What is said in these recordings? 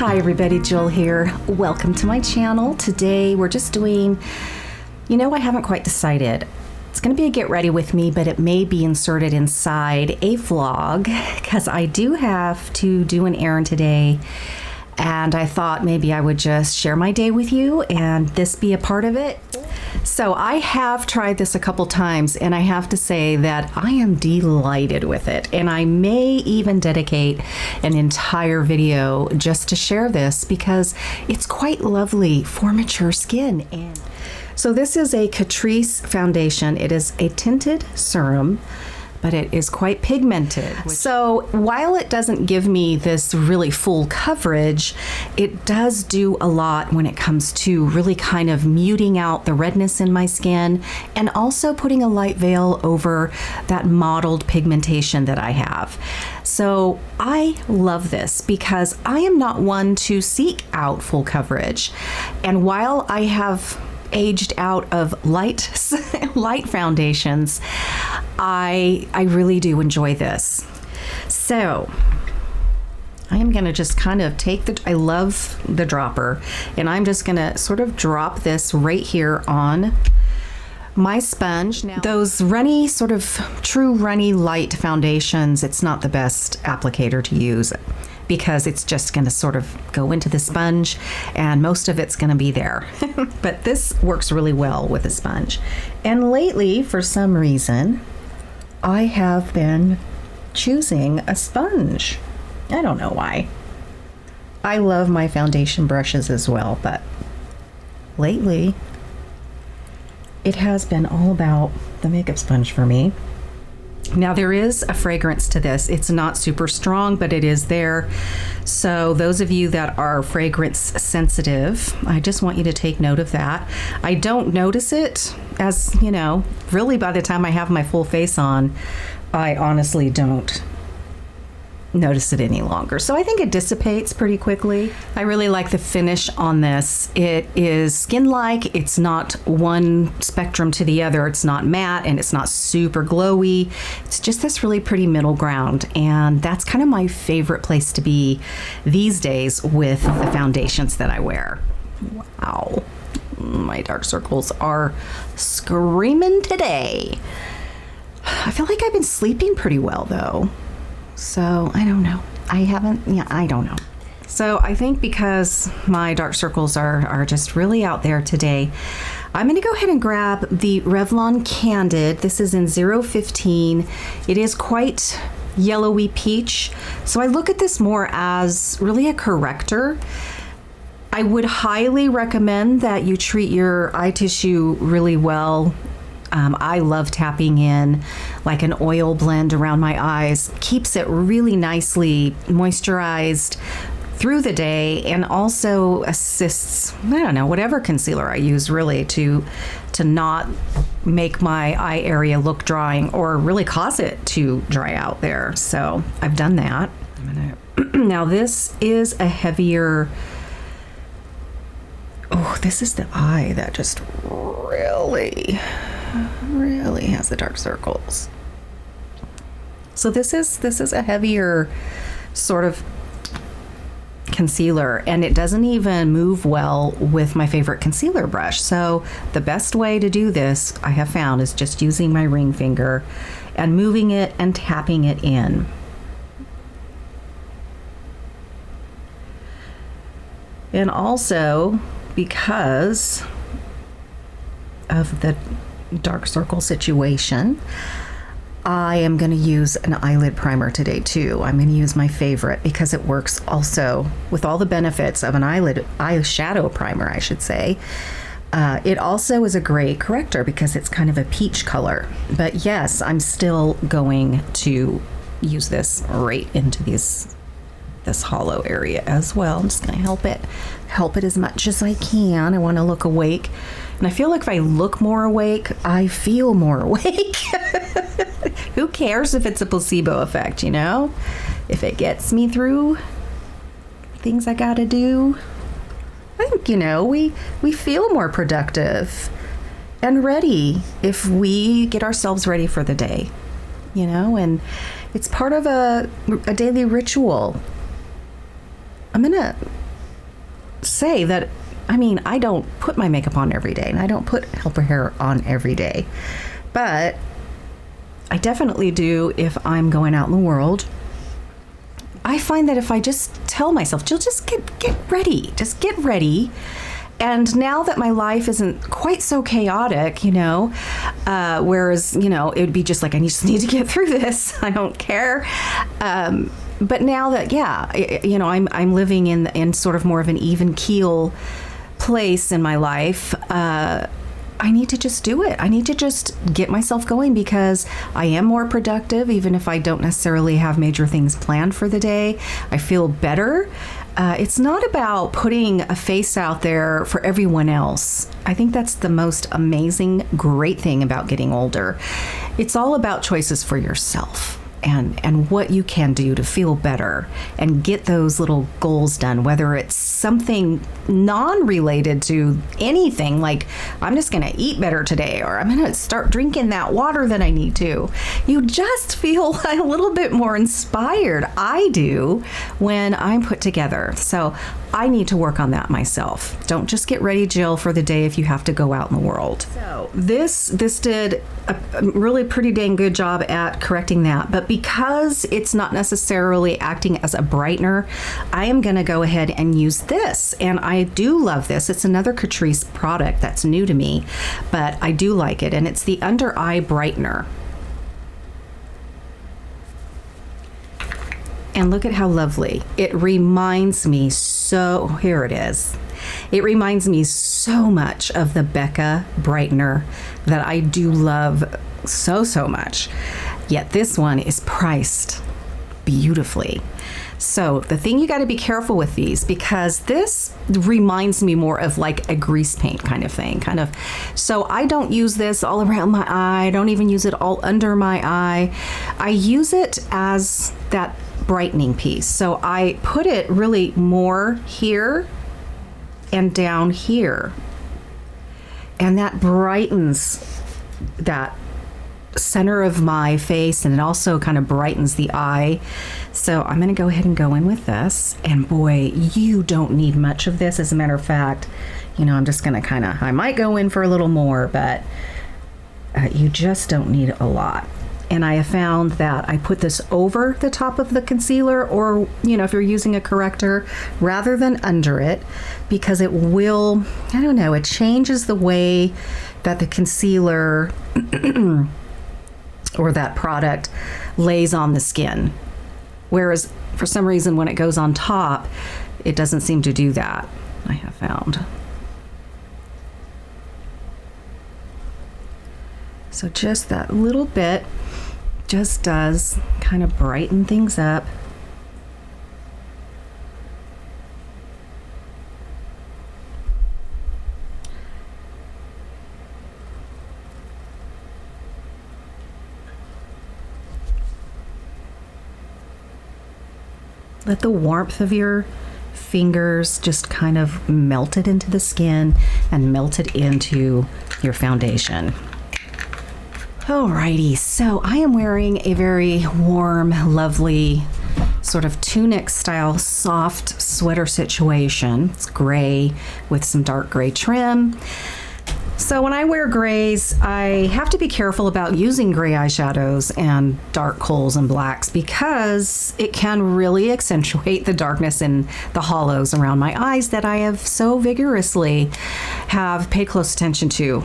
Hi everybody, Jill here. Welcome to my channel. Today we're just doing, I haven't quite decided. It's going to be a get ready with me, but it may be inserted inside a vlog because I do have to do an errand today. And I thought maybe I would just share my day with you and this be a part of it. So I have tried this a couple times and I have to say that I am delighted with it. And I may even dedicate an entire video just to share this because it's quite lovely for mature skin. And so this is a Catrice Foundation. It is a tinted serum, but it is quite pigmented. So while it doesn't give me this really full coverage, it does do a lot when it comes to really kind of muting out the redness in my skin and also putting a light veil over that mottled pigmentation that I have. So I love this because I am not one to seek out full coverage. And while I have aged out of light foundations, I really do enjoy this. So I am going to just kind of take I love the dropper, and I'm just going to sort of drop this right here on my sponge. Now, those runny, sort of true runny light foundations, it's not the best applicator to use because it's just going to sort of go into the sponge and most of it's going to be there. But this works really well with a sponge. And lately, for some reason, I have been choosing a sponge. I don't know why. I love my foundation brushes as well, but lately it has been all about the makeup sponge for me. Now there is a fragrance to this. It's not super strong, but it is there. So those of you that are fragrance sensitive, I just want you to take note of that. I don't notice it as, really by the time I have my full face on, I honestly don't notice it any longer. So I think it dissipates pretty quickly. I really like the finish on this. It is skin-like. It's not one spectrum to the other. It's not matte and it's not super glowy. It's just this really pretty middle ground. And that's kind of my favorite place to be these days with the foundations that I wear. Wow. My dark circles are screaming today. I feel like I've been sleeping pretty well though. So I don't know. I don't know. So I think because my dark circles are just really out there today, I'm going to go ahead and grab the Revlon Candid. This is in 015. It is quite yellowy peach. So I look at this more as really a corrector. I would highly recommend that you treat your eye tissue really well. I love tapping in like an oil blend around my eyes. Keeps it really nicely moisturized through the day and also assists, whatever concealer I use really to not make my eye area look drying or really cause it to dry out there. So I've done that. Now this is a heavier, this is the eye that just really has the dark circles. So this is a heavier sort of concealer, and it doesn't even move well with my favorite concealer brush. So the best way to do this, I have found, is just using my ring finger and moving it and tapping it in. And also, because of the dark circle situation, I am going to use an eyelid primer today too. I'm going to use my favorite because it works also with all the benefits of an eyeshadow primer, I should say. It also is a great corrector because it's kind of a peach color. But yes, I'm still going to use this right into this hollow area as well. I'm just going to help it as much as I can. I want to look awake. And I feel like if I look more awake, I feel more awake. Who cares if it's a placebo effect, If it gets me through things I gotta do, I think, we feel more productive and ready if we get ourselves ready for the day, and it's part of a daily ritual. I'm gonna say that, I mean, I don't put my makeup on every day and I don't put helper hair on every day, but I definitely do if I'm going out in the world. I find that if I just tell myself, Jill, just get ready, just get ready. And now that my life isn't quite so chaotic, you know, whereas, you know, it would be just like, I just need to get through this. I don't care. But now that, yeah, you know, I'm living in sort of more of an even keel place in my life, I need to just do it. I need to just get myself going because I am more productive, even if I don't necessarily have major things planned for the day. I feel better. It's not about putting a face out there for everyone else. I think that's the most amazing, great thing about getting older. It's all about choices for yourself and what you can do to feel better and get those little goals done, whether it's something non-related to anything, like I'm just going to eat better today, or I'm going to start drinking that water that I need to. You just feel a little bit more inspired. I do when I'm put together. So I need to work on that myself. Don't just get ready, Jill, for the day if you have to go out in the world. So this did a really pretty dang good job at correcting that. But because it's not necessarily acting as a brightener, I am going to go ahead and use this. And I do love this. It's another Catrice product that's new to me, but I do like it. And it's the Under Eye Brightener. And look at how lovely. It reminds me so, here it is. It reminds me so much of the Becca Brightener that I do love so much. Yet this one is priced beautifully. So the thing you got to be careful with these, because this reminds me more of like a grease paint kind of thing, So I don't use this all around my eye. I don't even use it all under my eye. I use it as that brightening piece. So I put it really more here and down here. And that brightens that center of my face, and it also kind of brightens the eye. So I'm going to go ahead and go in with this. And boy, you don't need much of this. As a matter of fact, you know, I'm just going to I might go in for a little more, but you just don't need a lot. And I have found that I put this over the top of the concealer, or, you know, if you're using a corrector, rather than under it, because it will, I don't know, it changes the way that the concealer or that product lays on the skin. Whereas for some reason when it goes on top, it doesn't seem to do that, I have found. So just that little bit just does kind of brighten things up. Let the warmth of your fingers just kind of melt it into the skin and melt it into your foundation. Alrighty, so I am wearing a very warm, lovely, sort of tunic style soft sweater situation. It's gray with some dark gray trim. So when I wear grays, I have to be careful about using gray eyeshadows and dark kohls and blacks, because it can really accentuate the darkness in the hollows around my eyes that I have so vigorously have paid close attention to.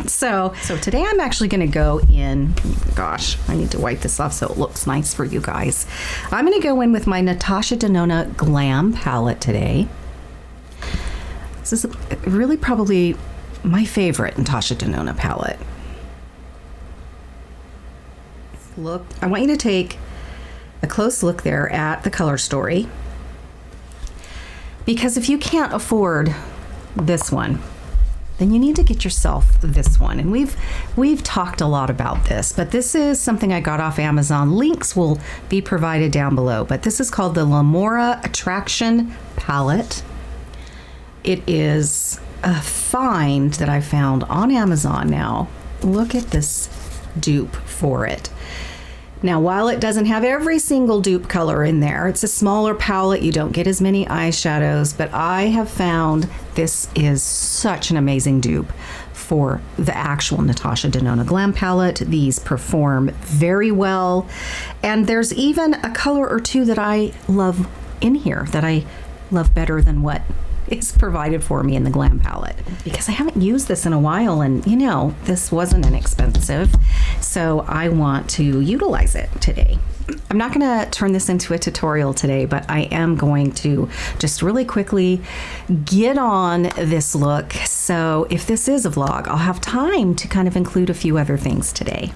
So today I'm actually going to go in, gosh, I need to wipe this off so it looks nice for you guys. I'm going to go in with my Natasha Denona Glam palette today. This is really probably my favorite Natasha Denona palette. Look, I want you to take a close look there at the color story, because if you can't afford this one, then you need to get yourself this one. And we've talked a lot about this, but this is something I got off Amazon. Links will be provided down below, but this is called the Lemora Attraction Palette. It is a find that I found on Amazon now. Look at this dupe for it. Now, while it doesn't have every single dupe color in there, it's a smaller palette. You don't get as many eyeshadows, but I have found this is such an amazing dupe for the actual Natasha Denona Glam palette. These perform very well. And there's even a color or two that I love in here that I love better than what is provided for me in the Glam palette, because I haven't used this in a while, and you know, this wasn't inexpensive, so I want to utilize it today. I'm not going to turn this into a tutorial today, but I am going to just really quickly get on this look. So if this is a vlog, I'll have time to kind of include a few other things today.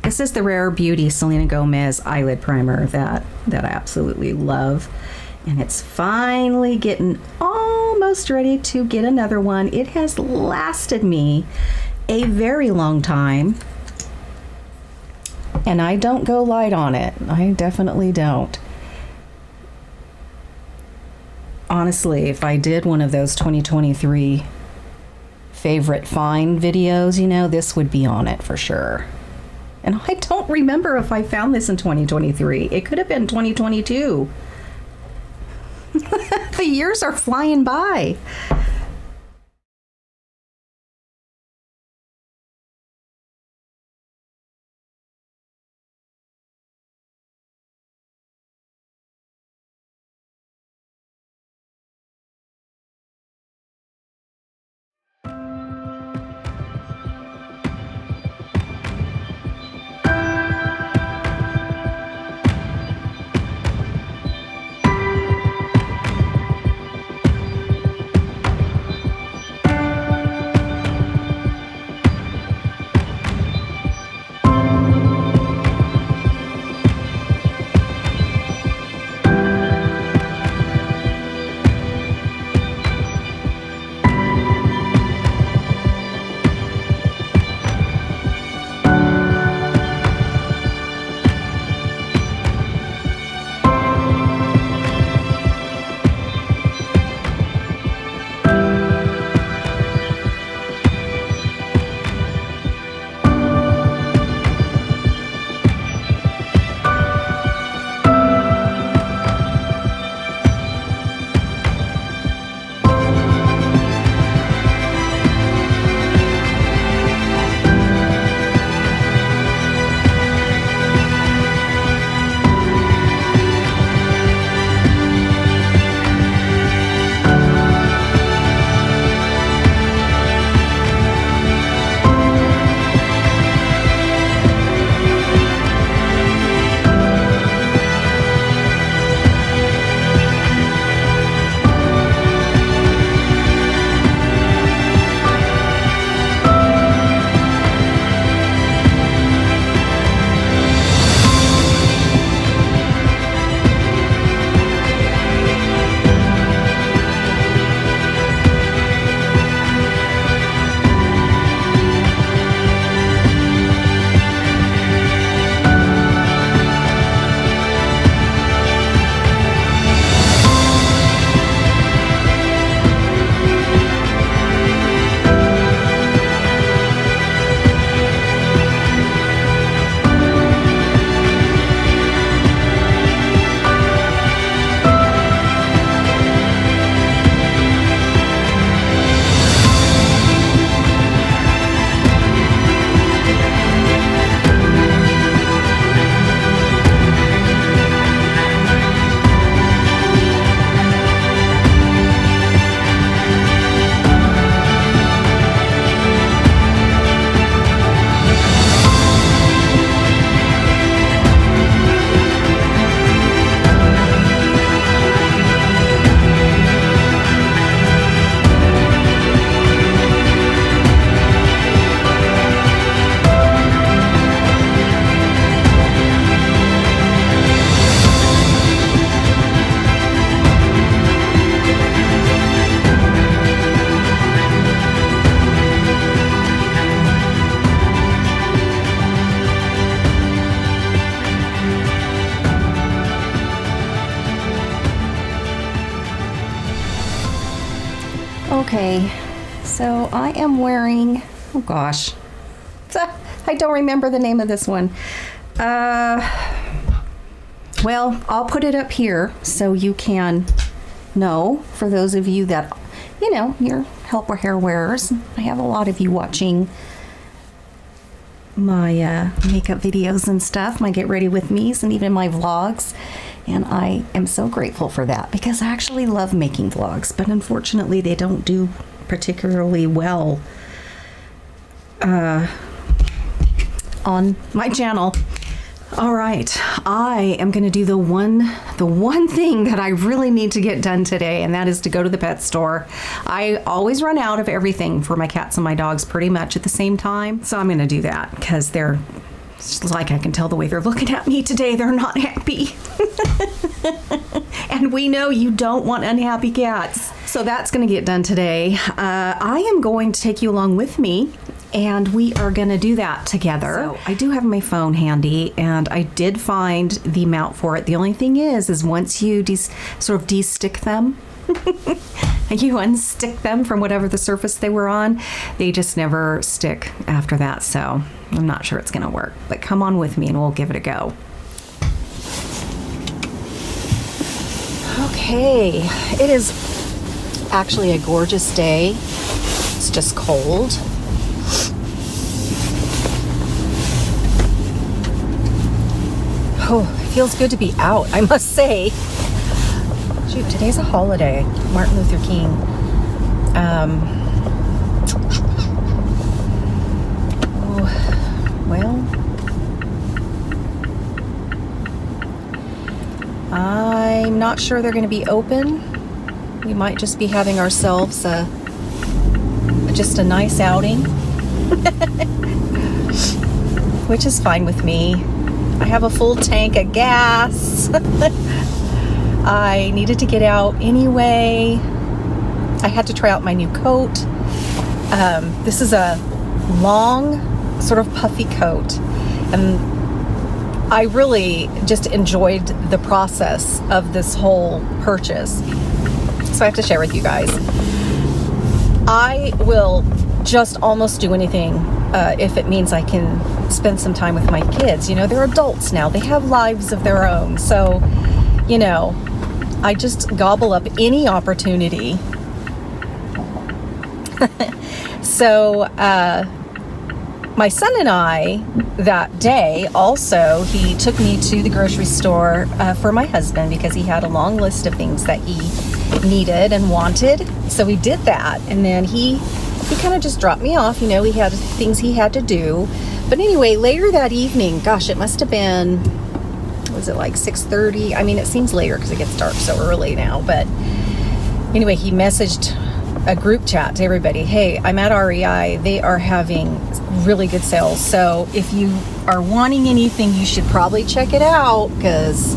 This is the Rare Beauty Selena Gomez eyelid primer that I absolutely love. And it's finally getting almost ready to get another one. It has lasted me a very long time. And I don't go light on it. I definitely don't. Honestly, if I did one of those 2023 favorite find videos, you know, this would be on it for sure. And I don't remember if I found this in 2023. It could have been 2022. The years are flying by. Okay, so I am wearing, oh gosh, I don't remember the name of this one. Well, I'll put it up here so you can know, for those of you that, you know, you're helper hair wearers. I have a lot of you watching my makeup videos and stuff, my get ready with me's, and even my vlogs. And I am so grateful for that because I actually love making vlogs, but unfortunately they don't do particularly well on my channel. All right, I am going to do the one thing that I really need to get done today, and that is to go to the pet store. I always run out of everything for my cats and my dogs pretty much at the same time, so I'm going to do that because they're, like, I can tell the way they're looking at me today, they're not happy. And we know you don't want unhappy cats. So that's going to get done today. I am going to take you along with me, and we are going to do that together. So I do have my phone handy, and I did find the mount for it. The only thing is once you sort of de-stick them, and you unstick them from whatever the surface they were on, they just never stick after that. So I'm not sure it's going to work, but come on with me and we'll give it a go. Okay, it is actually a gorgeous day. It's just cold. Oh, it feels good to be out, I must say. Shoot, today's a holiday, Martin Luther King. Well, I'm not sure they're going to be open. We might just be having ourselves just a nice outing, which is fine with me. I have a full tank of gas. I needed to get out anyway. I had to try out my new coat. This is a long, sort of puffy coat, and I really just enjoyed the process of this whole purchase. So I have to share with you guys. I will just almost do anything if it means I can spend some time with my kids. You know, they're adults now. They have lives of their own. So, you know, I just gobble up any opportunity. So, my son and I, that day, also, he took me to the grocery store for my husband because he had a long list of things that he needed and wanted. So we did that, and then he kind of just dropped me off. You know, he had things he had to do. But anyway, later that evening, gosh, it must have been, was it like 6:30? I mean, it seems later because it gets dark so early now. But anyway, he messaged a group chat to everybody. Hey, I'm at REI. They are having really good sales. So if you are wanting anything, you should probably check it out because,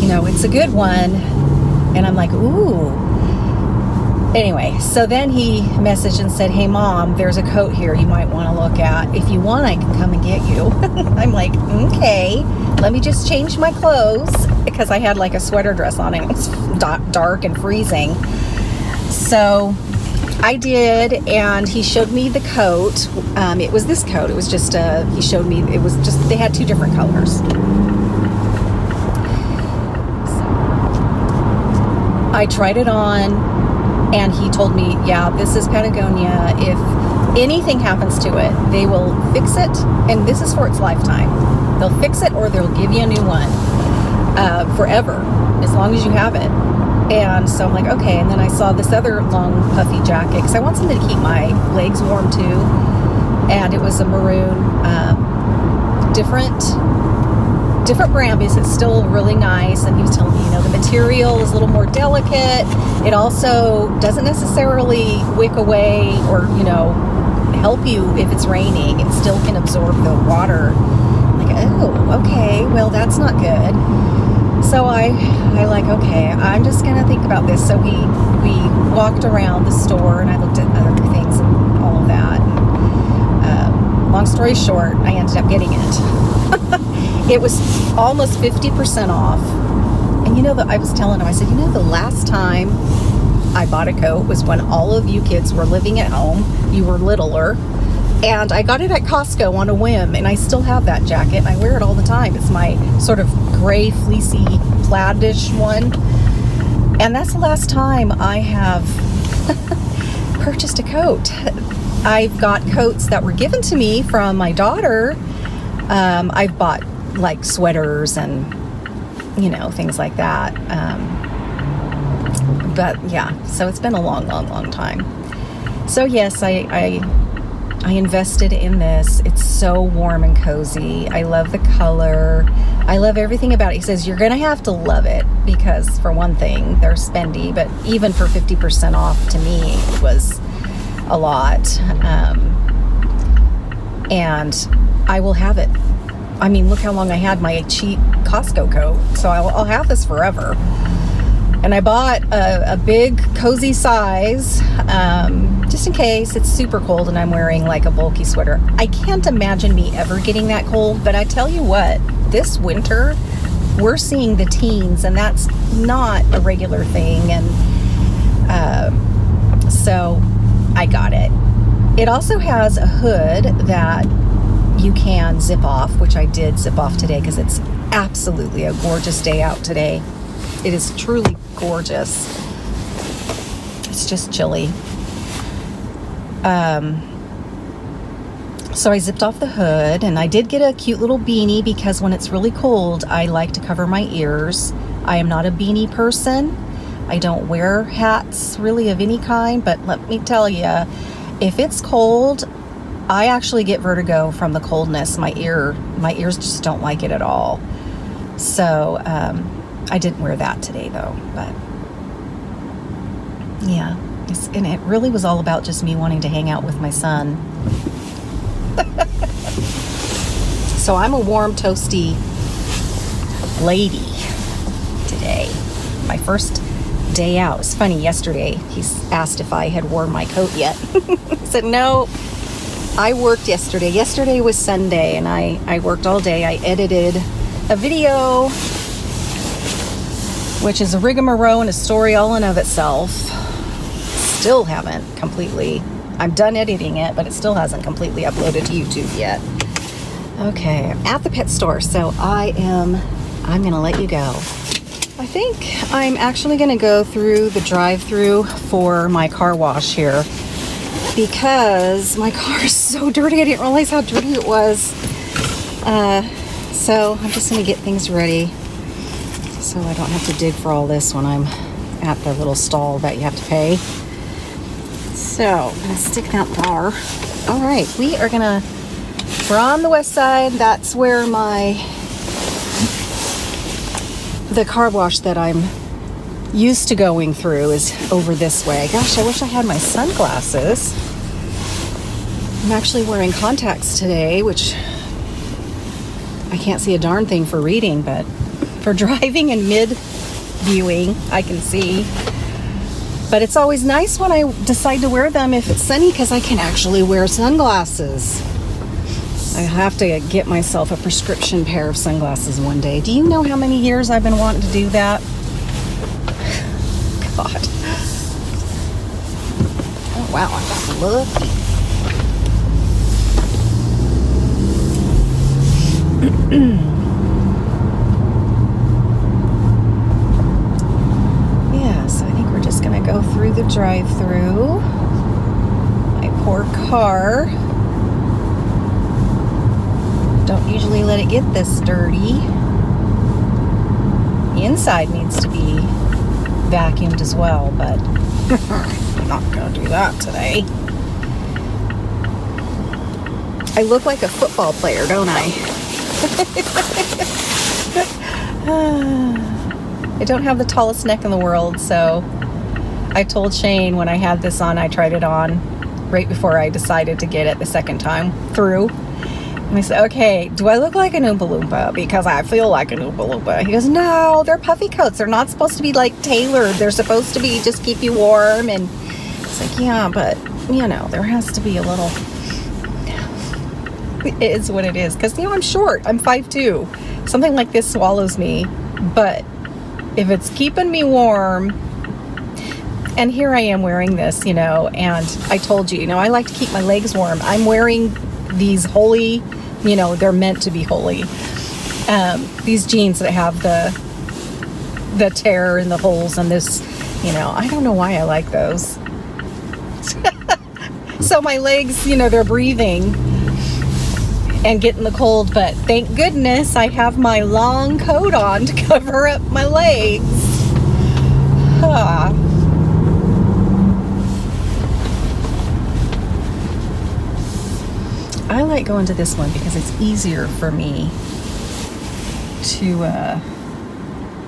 you know, it's a good one. And I'm like, ooh. Anyway, so then he messaged and said, hey, Mom, there's a coat here you might want to look at. If you want, I can come and get you. I'm like, okay, let me just change my clothes because I had like a sweater dress on and it was dark and freezing. So I did, and he showed me the coat. It was this coat. It was just he showed me, it was just, they had two different colors. I tried it on, and he told me, yeah, this is Patagonia. If anything happens to it, they will fix it, and this is for its lifetime. They'll fix it, or they'll give you a new one forever, as long as you have it. And so I'm like, okay. And then I saw this other long puffy jacket because I want something to keep my legs warm too. And it was a maroon, different brand, because it's still really nice. And he was telling me, you know, the material is a little more delicate. It also doesn't necessarily wick away or, you know, help you if it's raining. It still can absorb the water. I'm like, oh, okay, well, that's not good. So I like, okay, I'm just going to think about this. So we walked around the store, and I looked at other things and all of that. And, long story short, I ended up getting it. It was almost 50% off. And you know, I was telling him, I said, you know, the last time I bought a coat was when all of you kids were living at home. You were littler. And I got it at Costco on a whim, and I still have that jacket, and I wear it all the time. It's my sort of gray, fleecy, plaid-ish one. And that's the last time I have purchased a coat. I've got coats that were given to me from my daughter. I've bought like sweaters and, you know, things like that. But yeah, so it's been a long, long, long time. So yes, I invested in this. It's so warm and cozy. I love the color. I love everything about it. He says, you're going to have to love it because, for one thing, they're spendy, but even for 50% off, to me, it was a lot. And I will have it. I mean, look how long I had my cheap Costco coat. So I'll have this forever. And I bought a big cozy size, just in case it's super cold and I'm wearing like a bulky sweater. I can't imagine me ever getting that cold, but I tell you what, this winter, we're seeing the teens, and that's not a regular thing. And so I got it. It also has a hood that you can zip off, which I did zip off today because it's absolutely a gorgeous day out today. It is truly gorgeous. It's just chilly. So I zipped off the hood, and I did get a cute little beanie because when it's really cold, I like to cover my ears. I am not a beanie person. I don't wear hats really of any kind, but let me tell you, if it's cold, I actually get vertigo from the coldness. My ears just don't like it at all. So, I didn't wear that today though, but yeah, and it really was all about just me wanting to hang out with my son. So I'm a warm, toasty lady today. My first day out. It's funny, yesterday he asked if I had worn my coat yet. I said, no, I worked yesterday. Yesterday was Sunday, and I worked all day. I edited a video, which is a rigmarole and a story all in of itself. Still haven't completely, I'm done editing it, but it still hasn't completely uploaded to YouTube yet. Okay, I'm at the pet store, so I'm gonna let you go. I think I'm actually gonna go through the drive-through for my car wash here because my car is so dirty. I didn't realize how dirty it was. So I'm just gonna get things ready so I don't have to dig for all this when I'm at the little stall that you have to pay. So I'm gonna stick that bar. All right, we're on the west side. That's where the car wash that I'm used to going through is over this way. Gosh, I wish I had my sunglasses. I'm actually wearing contacts today, which I can't see a darn thing for reading, but for driving and mid-viewing, I can see. But it's always nice when I decide to wear them if it's sunny because I can actually wear sunglasses. I have to get myself a prescription pair of sunglasses one day. Do you know how many years I've been wanting to do that? God. Oh, wow, I got lucky. Yeah, so I think we're just going to go through the drive-through. My poor car. Don't usually let it get this dirty. The inside needs to be vacuumed as well, but I'm not going to do that today. I look like a football player, don't I? I don't have the tallest neck in the world, so I told Shane when I had this on, I tried it on right before I decided to get it the second time through. And I said, okay, do I look like an Oompa Loompa? Because I feel like an Oompa Loompa. He goes, no, they're puffy coats. They're not supposed to be like tailored. They're supposed to be just keep you warm. And it's like, yeah, but you know, there has to be a little, it is what it is. Because, you know, I'm short. I'm 5'2". Something like this swallows me. But if it's keeping me warm, And here I am wearing this, and I told you, I like to keep my legs warm. I'm wearing these holy, they're meant to be holy. These jeans that have the tear and the holes and this, I don't know why I like those. So my legs, they're breathing and getting the cold, but thank goodness I have my long coat on to cover up my legs. I like going to this one because it's easier for me to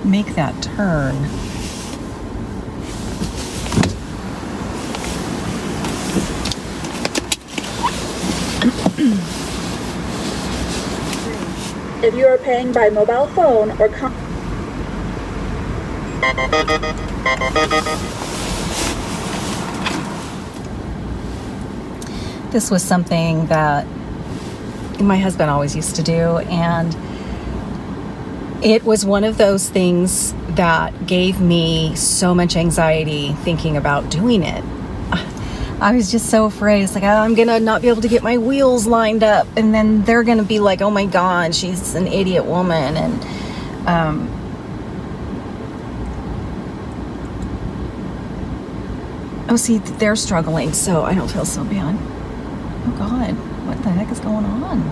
make that turn. If you are paying by mobile phone or this was something that my husband always used to do, and it was one of those things that gave me so much anxiety thinking about doing it. I was just so afraid. It's like, I'm gonna not be able to get my wheels lined up, and then they're gonna be like, oh my God, she's an idiot woman. And oh, see, they're struggling, so I don't feel so bad. Oh God, what the heck is going on?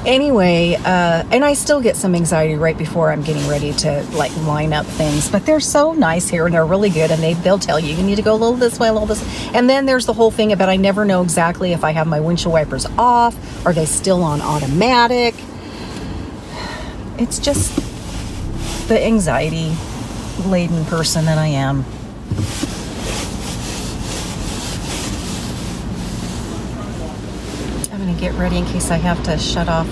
Anyway, and I still get some anxiety right before I'm getting ready to line up things, but they're so nice here and they're really good, and they'll tell you need to go a little this way, a little this. And then there's the whole thing about I never know exactly if I have my windshield wipers off, are they still on automatic? It's just the anxiety laden person that I am. Get ready in case I have to shut off.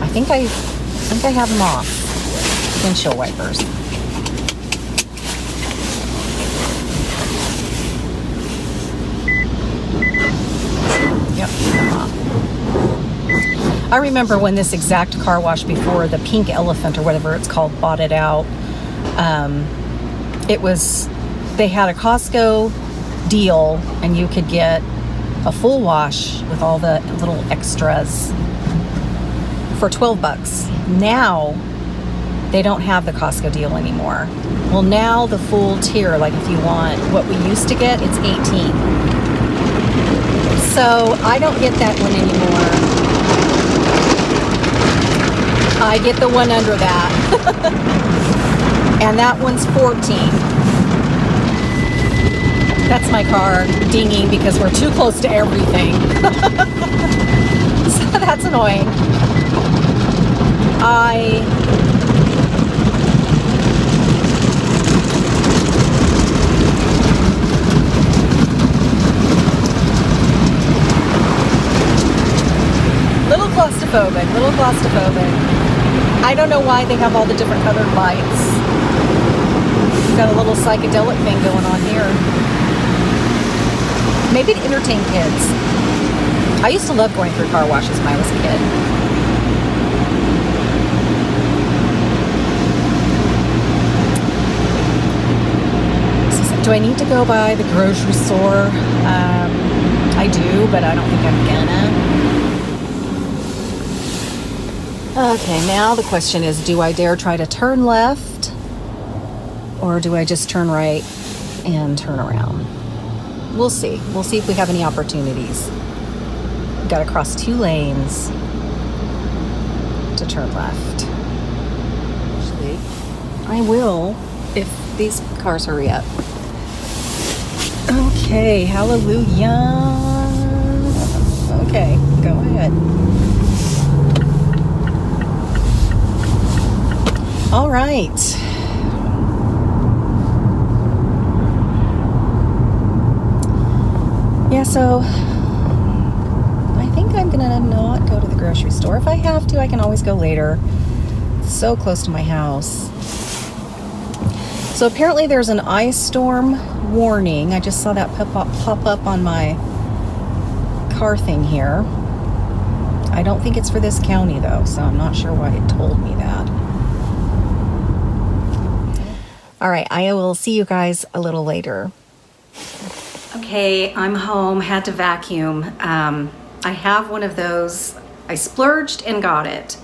I think I have them off. Windshield wipers. Yep, they're off. I remember when this exact car wash before the Pink Elephant or whatever it's called bought it out. They had a Costco deal, and you could get a full wash with all the little extras for $12. Now they don't have the Costco deal anymore. Well, now the full tier, if you want what we used to get, it's $18. So I don't get that one anymore. I get the one under that. And that one's $14. That's my car dinging because we're too close to everything. So that's annoying. Little claustrophobic. I don't know why they have all the different colored lights. Got a little psychedelic thing going on here. Maybe to entertain kids. I used to love going through car washes when I was a kid. So, do I need to go by the grocery store? I do, but I don't think I'm gonna. Okay, now the question is, do I dare try to turn left? Or do I just turn right and turn around? We'll see. We'll see if we have any opportunities. We've got to cross 2 lanes to turn left. Actually, I will if these cars hurry up. Okay, hallelujah. Okay, go ahead. All right. Yeah, so I think I'm gonna not go to the grocery store. If I have to, I can always go later. It's so close to my house. So apparently there's an ice storm warning. I just saw that pop up on my car thing here. I don't think it's for this county though, so I'm not sure why it told me that. All right, I will see you guys a little later. Okay, I'm home, had to vacuum. I have one of those, I splurged and got it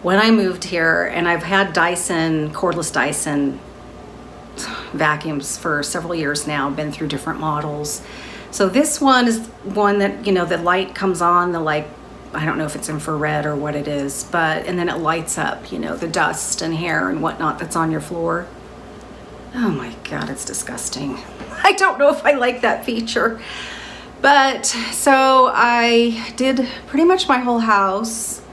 when I moved here, and I've had Dyson, cordless Dyson vacuums for several years now, been through different models. So this one is one that, you know, the light comes on, the like, I don't know if it's infrared or what it is, but, and then it lights up, you know, the dust and hair and whatnot that's on your floor. Oh my God, it's disgusting. I don't know if I like that feature. But so I did pretty much my whole house,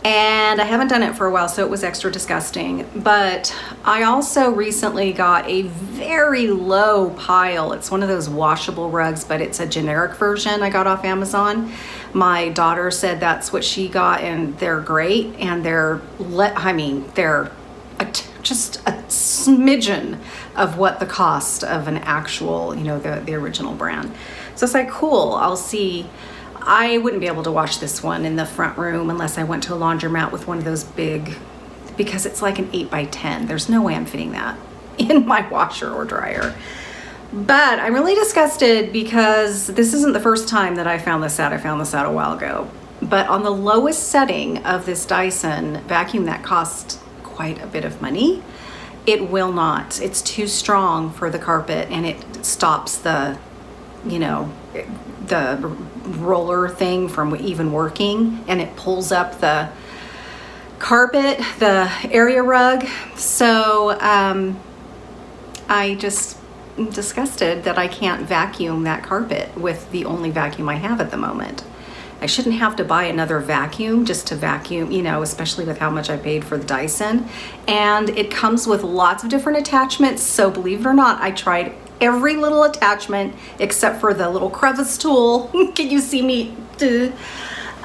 and I haven't done it for a while, so it was extra disgusting. But I also recently got a very low pile. It's one of those washable rugs, but it's a generic version I got off Amazon. My daughter said that's what she got, and they're great, and they're just a smidgen of what the cost of an actual, you know, the original brand. So it's like, cool, I'll see. I wouldn't be able to wash this one in the front room unless I went to a laundromat with one of those big, because it's like an 8x10. There's no way I'm fitting that in my washer or dryer. But I'm really disgusted because this isn't the first time that I found this out. I found this out a while ago. But on the lowest setting of this Dyson vacuum that cost quite a bit of money, it will not. It's too strong for the carpet, and it stops the, you know, the roller thing from even working, and it pulls up the carpet, the area rug. So I just am disgusted that I can't vacuum that carpet with the only vacuum I have at the moment. I shouldn't have to buy another vacuum just to vacuum, you know, especially with how much I paid for the Dyson. And it comes with lots of different attachments. So believe it or not, I tried every little attachment except for the little crevice tool. Can you see me?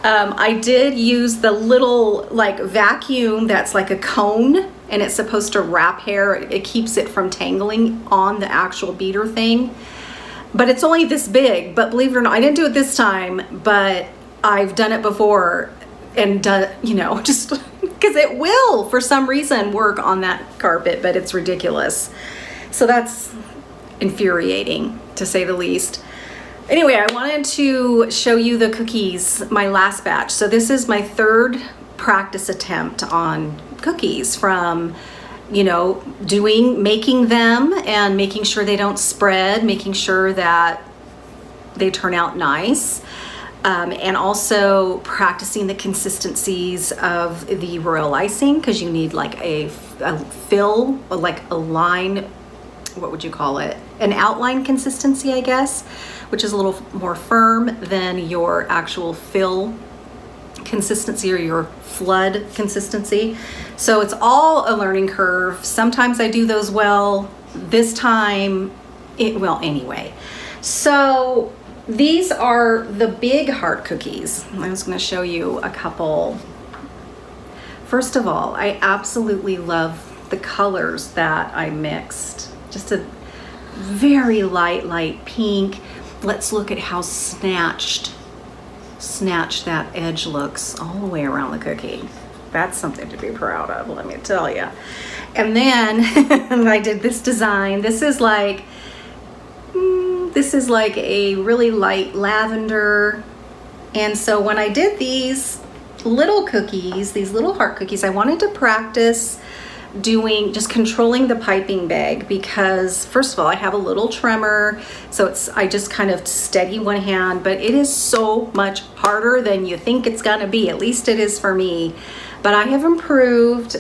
I did use the little like vacuum that's like a cone, and it's supposed to wrap hair. It keeps it from tangling on the actual beater thing. But it's only this big. But believe it or not, I didn't do it this time, but I've done it before and done, you know, just because it will for some reason work on that carpet, but it's ridiculous. So that's infuriating, to say the least. Anyway, I wanted to show you the cookies, my last batch. So this is my third practice attempt on cookies, from, you know, making them and making sure they don't spread, making sure that they turn out nice. And also practicing the consistencies of the royal icing, because you need like a fill, like a line, what would you call it? An outline consistency, I guess, which is a little more firm than your actual fill consistency or your flood consistency. So it's all a learning curve. Sometimes I do those well. This time, anyway. So these are the big heart cookies. I was going to show you a couple. First of all, I absolutely love the colors that I mixed. Just a very light pink. Let's look at how snatched that edge looks all the way around the cookie. That's something to be proud of, let me tell you. And then I did this design. This is like a really light lavender. And so when I did these little cookies, these little heart cookies, I wanted to practice just controlling the piping bag, because first of all, I have a little tremor, so I just kind of steady one hand, but it is so much harder than you think it's gonna be. At least it is for me, but I have improved.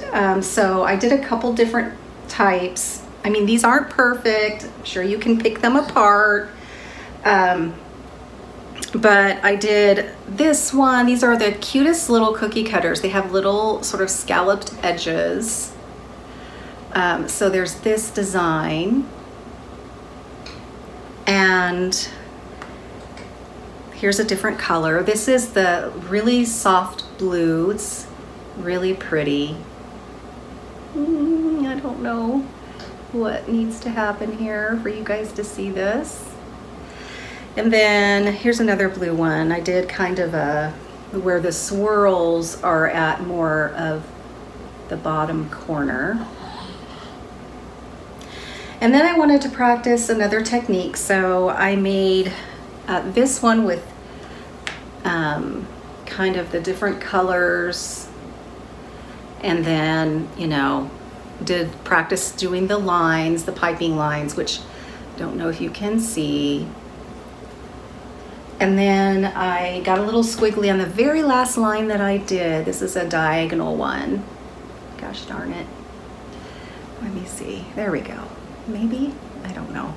So I did a couple different types. I mean, these aren't perfect. I'm sure you can pick them apart. But I did this one. These are the cutest little cookie cutters. They have little sort of scalloped edges. So there's this design, and here's a different color. This is the really soft blue. It's really pretty. I don't know what needs to happen here for you guys to see this. And then here's another blue one. I did kind of where the swirls are at more of the bottom corner. And then I wanted to practice another technique, so I made this one with kind of the different colors, and then, you know, did practice doing the lines, the piping lines, which I don't know if you can see. And then I got a little squiggly on the very last line that I did. This is a diagonal one. Gosh darn it. Let me see. There we go. Maybe? I don't know.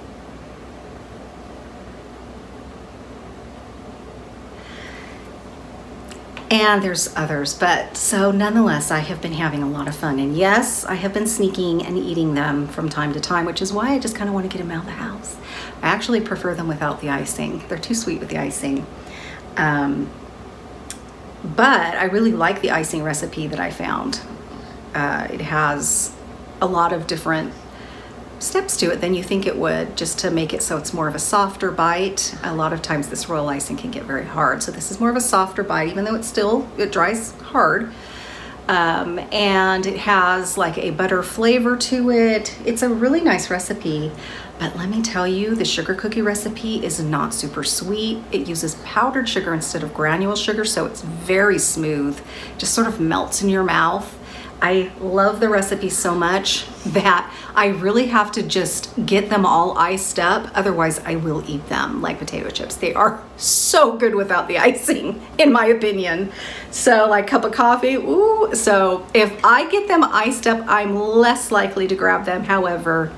And there's others, but so nonetheless, I have been having a lot of fun. And yes, I have been sneaking and eating them from time to time, which is why I just kind of want to get them out of the house. I actually prefer them without the icing. They're too sweet with the icing. But I really like the icing recipe that I found. It has a lot of different steps to it than you think it would, just to make it so it's more of a softer bite. A lot of times this royal icing can get very hard, so this is more of a softer bite, even though it dries hard. And it has like a butter flavor to it. It's a really nice recipe, but let me tell you, the sugar cookie recipe is not super sweet. It uses powdered sugar instead of granule sugar, so it's very smooth, just sort of melts in your mouth. I love the recipe so much that I really have to just get them all iced up. Otherwise, I will eat them like potato chips. They are so good without the icing, in my opinion. So like cup of coffee, ooh. So if I get them iced up, I'm less likely to grab them. However,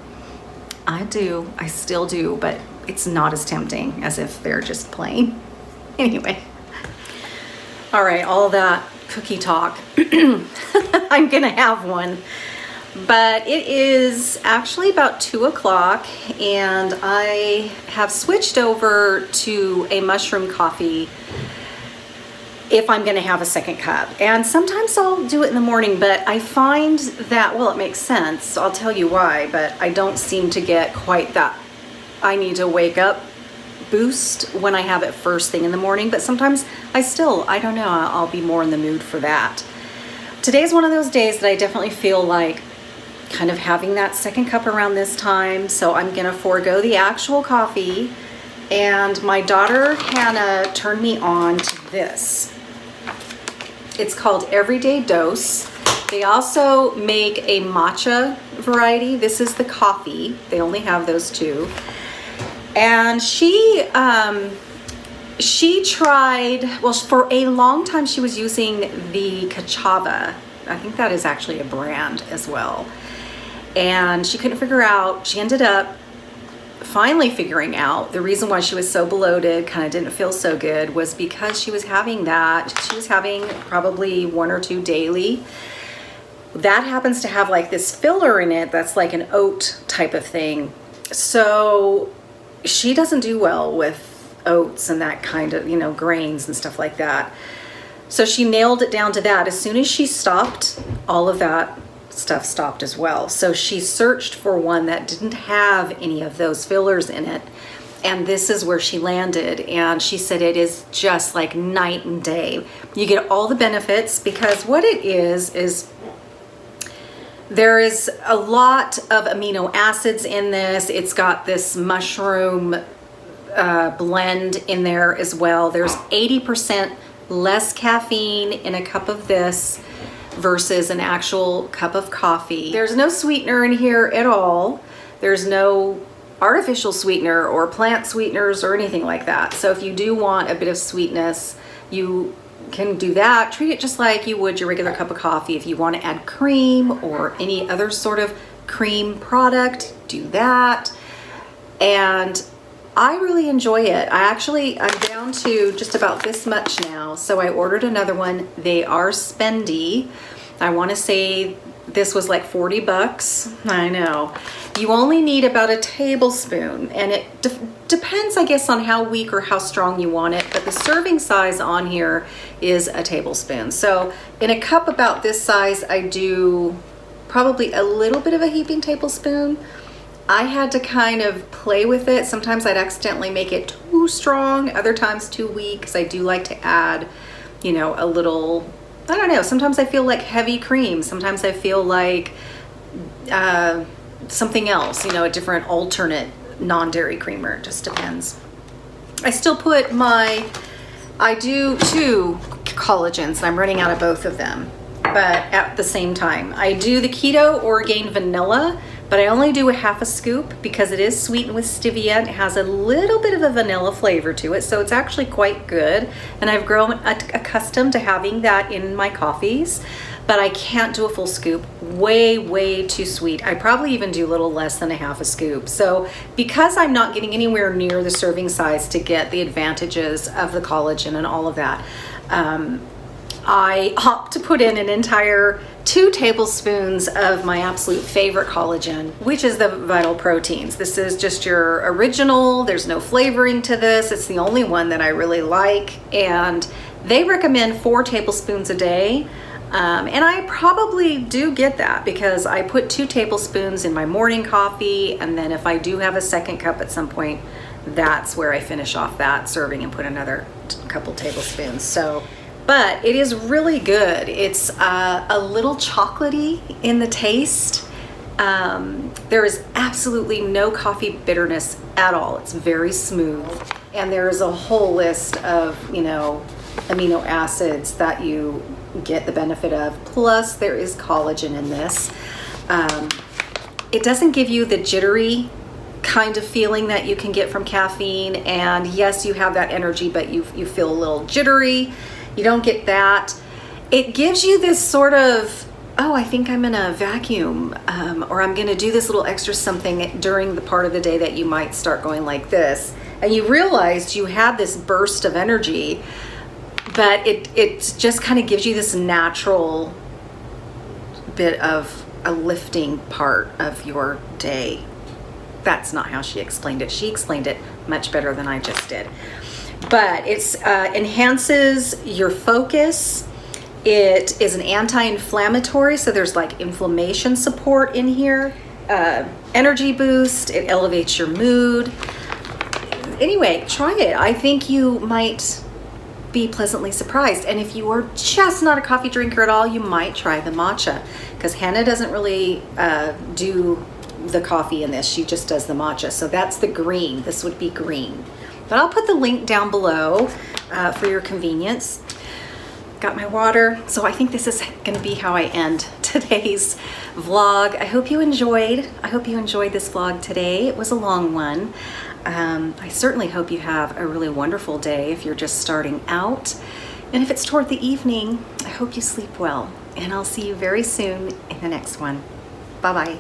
I still do, but it's not as tempting as if they're just plain. Anyway, all right, all that cookie talk. I'm gonna have one, but it is actually about 2 o'clock and I have switched over to a mushroom coffee if I'm gonna have a second cup. And sometimes I'll do it in the morning, but I find that, well, it makes sense. I'll tell you why, but I don't seem to get quite that I need to wake up boost when I have it first thing in the morning, but sometimes I don't know, I'll be more in the mood for that. Today's one of those days that I definitely feel like kind of having that second cup around this time, so I'm gonna forego the actual coffee. And my daughter Hannah turned me on to this. It's called Everyday Dose. They also make a matcha variety. This is the coffee. They only have those two. And she tried, well, for a long time she was using the Kachava. I think that is actually a brand as well. And she couldn't figure out, she ended up finally figuring out the reason why she was so bloated, kind of didn't feel so good, was because she was having that. She was having probably 1 or 2 daily. That happens to have like this filler in it that's like an oat type of thing. So she doesn't do well with oats and that kind of, you know, grains and stuff like that. So she nailed it down to that. As soon as she stopped, all of that stuff stopped as well. So she searched for one that didn't have any of those fillers in it. And this is where she landed. And she said it is just like night and day. You get all the benefits because what it is there is a lot of amino acids in this. It's got this mushroom blend in there as well. There's 80% less caffeine in a cup of this versus an actual cup of coffee. There's no sweetener in here at all. There's no artificial sweetener or plant sweeteners or anything like that. So if you do want a bit of sweetness, you can do that. Treat it just like you would your regular cup of coffee. If you want to add cream or any other sort of cream product, do that. And I really enjoy it. I'm down to just about this much now. So I ordered another one. They are spendy. I want to say this was like 40 bucks. I know. You only need about a tablespoon, and it depends, I guess, on how weak or how strong you want it, but the serving size on here is a tablespoon. So in a cup about this size, I do probably a little bit of a heaping tablespoon. I had to kind of play with it. Sometimes I'd accidentally make it too strong, other times too weak, because I do like to add, you know, a little, I don't know, sometimes I feel like heavy cream. Sometimes I feel like something else, you know, a different alternate non-dairy creamer. It just depends. I still put I do 2 collagens, and I'm running out of both of them, but at the same time. I do the KETO Orgain Vanilla, but I only do a half a scoop because it is sweetened with stevia and it has a little bit of a vanilla flavor to it, so it's actually quite good. And I've grown accustomed to having that in my coffees, but I can't do a full scoop. Way too sweet. I probably even do a little less than a half a scoop. So because I'm not getting anywhere near the serving size to get the advantages of the collagen and all of that, I opt to put in an entire 2 tablespoons of my absolute favorite collagen, which is the Vital Proteins. This is just your original. There's no flavoring to this. It's the only one that I really like. And they recommend 4 tablespoons a day. And I probably do get that because I put 2 tablespoons in my morning coffee. And then if I do have a second cup at some point, that's where I finish off that serving and put another couple tablespoons. So, but it is really good. It's a little chocolatey in the taste. There is absolutely no coffee bitterness at all. It's very smooth. And there is a whole list of, you know, amino acids that you get the benefit of. Plus there is collagen in this. It doesn't give you the jittery kind of feeling that you can get from caffeine. And yes, you have that energy, but you feel a little jittery. You don't get that. It gives you this sort of, oh, I think I'm in a vacuum, or I'm gonna do this little extra something during the part of the day that you might start going like this. And you realized you had this burst of energy, but it just kind of gives you this natural bit of a lifting part of your day. That's not how she explained it. She explained it much better than I just did. But it enhances your focus. It is an anti-inflammatory, so there's like inflammation support in here. Energy boost, it elevates your mood. Anyway, try it. I think you might be pleasantly surprised. And if you are just not a coffee drinker at all, you might try the matcha, because Hannah doesn't really do the coffee in this. She just does the matcha. So that's the green. This would be green. But I'll put the link down below for your convenience. Got my water. So I think this is going to be how I end today's vlog. I hope you enjoyed. I hope you enjoyed this vlog today. It was a long one. I certainly hope you have a really wonderful day if you're just starting out. And if it's toward the evening, I hope you sleep well. And I'll see you very soon in the next one. Bye-bye.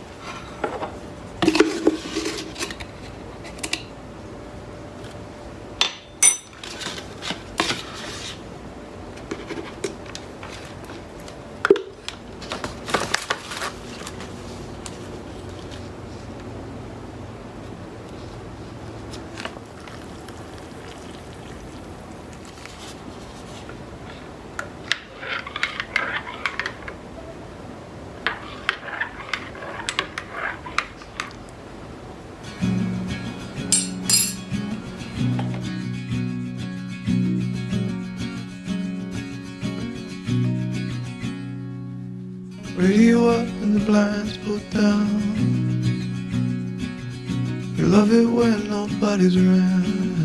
Radio up and the blinds pulled down. You love it when nobody's around.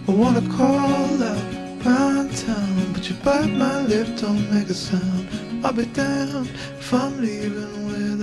I wanna call out round town, but you bite my lip, don't make a sound. I'll be damned if I'm leaving with